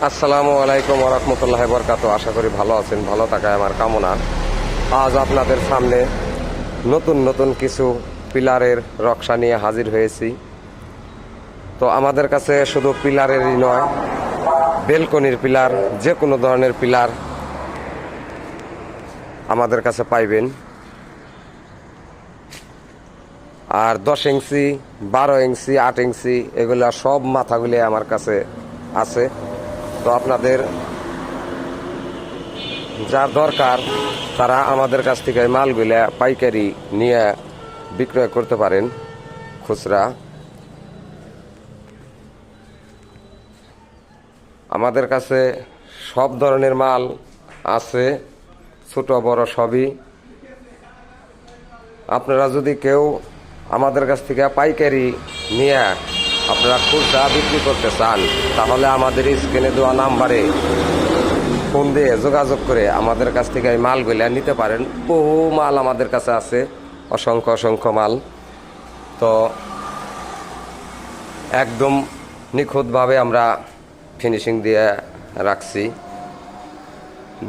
আসসালামু আলাইকুম ওয়া রাহমাতুল্লাহি ওয়া বারাকাতুহু। আশা করি ভালো আছেন, ভালো থাকায় আমার কামনা। আজ আপনাদের সামনে নতুন নতুন কিছু পিলারের নকশা নিয়ে হাজির হয়েছি। তো আমাদের কাছে শুধু পিলারেরই নয়, বেলকনির পিলার, যে কোনো ধরনের পিলার আমাদের কাছে পাইবেন। আর 10 ইঞ্চি, 12 ইঞ্চি, 8 ইঞ্চি এগুলা সব মাথাগুলি আমার কাছে আছে। তো আপনাদের যার দরকার তারা আমাদের কাছ থেকে মালগুলা পাইকারি নিয়ে বিক্রয় করতে পারেন খুচরা। আমাদের কাছে সব ধরনের মাল আছে, ছোট বড় সবই। আপনারা যদি কেউ আমাদের কাছ থেকে পাইকারি নিয়ে আপনারা খুচরা বিক্রি করতে চান, তাহলে আমাদের স্ক্রিনে দেওয়া নাম্বারে ফোন দিয়ে যোগাযোগ করে আমাদের কাছ থেকে এই মালগুলা নিতে পারেন। বহু মাল আমাদের কাছে আছে, অসংখ্য অসংখ্য মাল। তো একদম নিখুঁতভাবে আমরা ফিনিশিং দিয়ে রাখছি।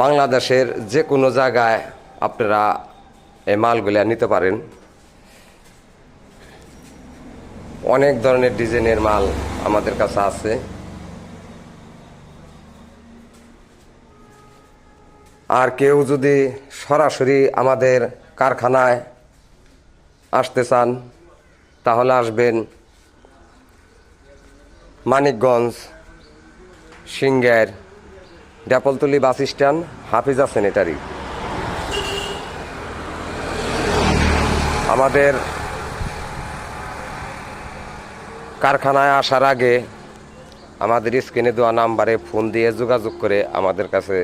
বাংলাদেশের যে কোনো জায়গায় আপনারা এই মালগুলা নিতে পারেন। অনেক ধরনের ডিজাইনের মাল আমাদের কাছে আছে। আর কেউ যদি সরাসরি আমাদের কারখানায় আসতে চান, তাহলে আসবেন মানিকগঞ্জ, সিংহের, ডেপলতলি বাস স্ট্যান্ড, হাফিজা স্যানিটারি। আমাদের কারখানায় আসার আগে আমাদের স্ক্রিনে দেওয়া নাম্বারে ফোন দিয়ে যোগাযোগ করে আমাদের কাছে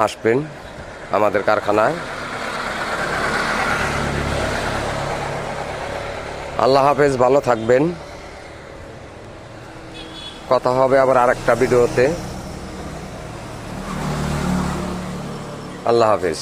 আসবেন, আমাদের কারখানায়। আল্লাহ হাফেজ, ভালো থাকবেন। কথা হবে আবার আরেকটা ভিডিওতে। আল্লাহ হাফেজ।